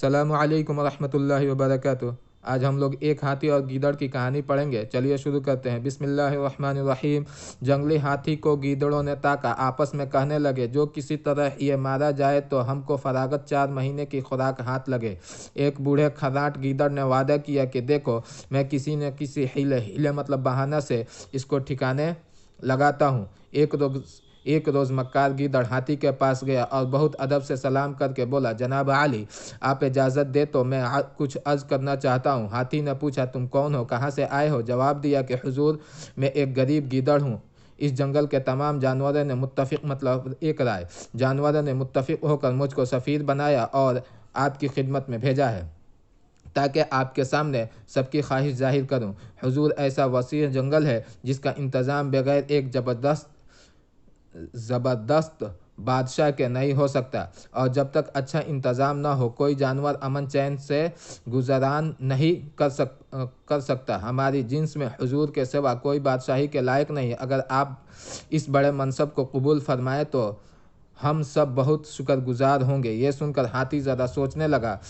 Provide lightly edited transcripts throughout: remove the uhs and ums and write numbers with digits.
अस्सलामु अलैकुम रहमतुल्लाहि व बरकातुहू। आज हम लोग एक हाथी और गीदड़ की कहानी पढ़ेंगे। चलिए शुरू करते हैं। बिस्मिल्लाहिर्रहमानिर्रहीम। जंगली हाथी को गीदड़ों ने ताका, आपस में कहने लगे, जो किसी तरह ये मारा जाए तो हमको फरागत 4 महीने की खुराक हाथ लगे। एक बूढ़े खर्राट गीदड़ ने वादा किया कि देखो, मैं किसी न किसी हीले मतलब बहाना से इसको ठिकाने लगाता हूँ। एक रोज़ मक्कार गीदड़ हाथी के पास गया और बहुत अदब से सलाम करके बोला, जनाब आली, आप इजाज़त दे तो मैं कुछ अर्ज़ करना चाहता हूँ। हाथी ने पूछा, तुम कौन हो, कहाँ से आए हो? जवाब दिया कि हुजूर, मैं एक गरीब गीदड़ हूँ। इस जंगल के तमाम जानवरों ने मुत्तफ़िक मतलब एक राय जानवरों ने मुत्तफ़िक होकर मुझको सफ़ीर बनाया और आपकी खिदमत में भेजा है ताकि आपके सामने सबकी ख्वाहिश जाहिर करूं। हुजूर, ऐसा वसीह जंगल है जिसका इंतज़ाम बगैर एक ज़बरदस्त बादशाह के नहीं हो सकता, और जब तक अच्छा इंतज़ाम न हो कोई जानवर अमन चैन से गुजरान नहीं कर सकता। हमारी जिन्स में हुजूर के सिवा कोई बादशाही के लायक नहीं। अगर आप इस बड़े मनसब को कबूल फरमाए तो हम सब बहुत शुक्रगुजार होंगे। ये सुनकर हाथी ज़रा सोचने लगा।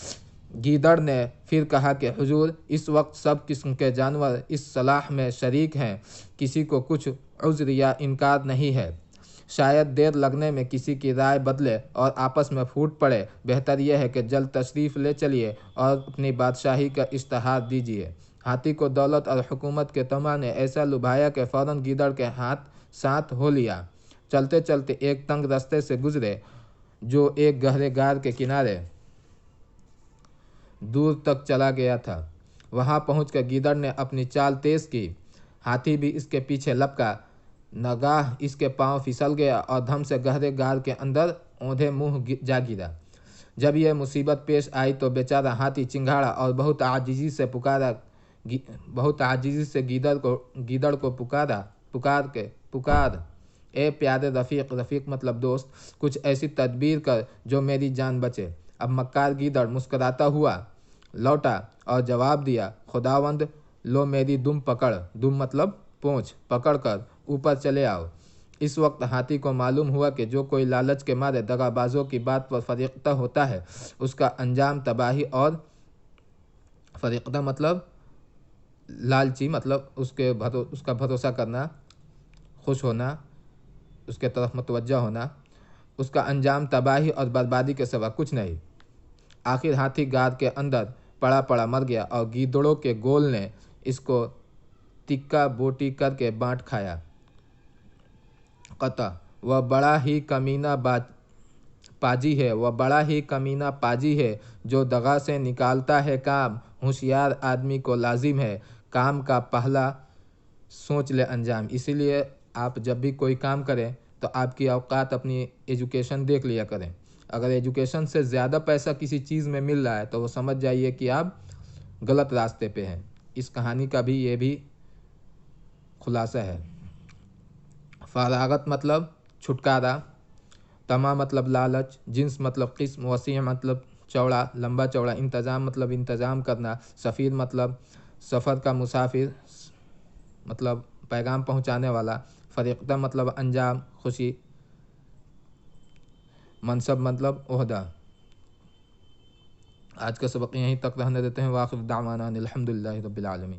गीदड़ ने फिर कहा कि हुजूर, इस वक्त सब किस्म के जानवर इस सलाह में शरीक हैं, किसी को कुछ उज़्र या इनकार नहीं है। शायद देर लगने में किसी की राय बदले और आपस में फूट पड़े। बेहतर यह है कि जल्द तशरीफ़ ले चलिए और अपनी बादशाही का इश्तहार दीजिए। हाथी को दौलत और हुकूमत के तमा ने ऐसा लुभाया कि फ़ौरन गीदड़ के हाथ साथ हो लिया। चलते चलते एक तंग रास्ते से गुजरे जो एक गहरे गार के किनारे दूर तक चला गया था। वहां पहुंचकर गीदड़ ने अपनी चाल तेज़ की। हाथी भी इसके पीछे लपका। नगाह इसके पांव फिसल गया और धम से गहरे गार के अंदर औंधे मुंह जा गिरा। जब यह मुसीबत पेश आई तो बेचारा हाथी चिंघाड़ा और बहुत आजिज़ी से गीदड़ को पुकार, ए प्यारे रफ़ीक, रफ़ीक मतलब दोस्त, कुछ ऐसी तदबीर कर जो मेरी जान बचे। अब मक्कार गीदड़ मुस्कुराता हुआ लौटा और जवाब दिया, खुदावंद, लो मेरी दुम मतलब पूंछ पकड़ कर ऊपर चले आओ। इस वक्त हाथी को मालूम हुआ कि जो कोई लालच के मारे दगाबाजों की बात पर फरीख्ता होता है, उसका अंजाम तबाही और फरीख्ता मतलब लालची मतलब उसका भरोसा करना, खुश होना, उसके तरफ मुतवज्जा होना, उसका अंजाम तबाही और बर्बादी के सिवा कुछ नहीं। आखिर हाथी गार के अंदर पड़ा पड़ा मर गया और गीदड़ों के गोल ने इसको तिक्का बोटी करके बांट खाया। कता वह बड़ा ही कमीना पाजी है जो दगा से निकालता है काम। होशियार आदमी को लाजिम है काम का पहला सोच ले अंजाम। इसीलिए आप जब भी कोई काम करें तो आपकी औकात अपनी एजुकेशन देख लिया करें। अगर एजुकेशन से ज़्यादा पैसा किसी चीज़ में मिल रहा है तो वो समझ जाइए कि आप गलत रास्ते पे हैं। इस कहानी का भी ये भी खुलासा है। फरागत मतलब छुटकारा, तमा मतलब लालच, जिन्स मतलब किस्म, वसी मतलब चौड़ा लंबा चौड़ा, इंतज़ाम मतलब इंतज़ाम करना, सफ़ीर मतलब सफ़र का मुसाफिर मतलब पैगाम पहुंचाने वाला, फरीख्ता मतलब अंजाम खुशी, मनसब मतलब ओहदा। आज का सबक यहीं तक रहने देते हैं। वाखिर दावाना अनिल हम्दुलिल्लाहि रब्बिल आलमीन।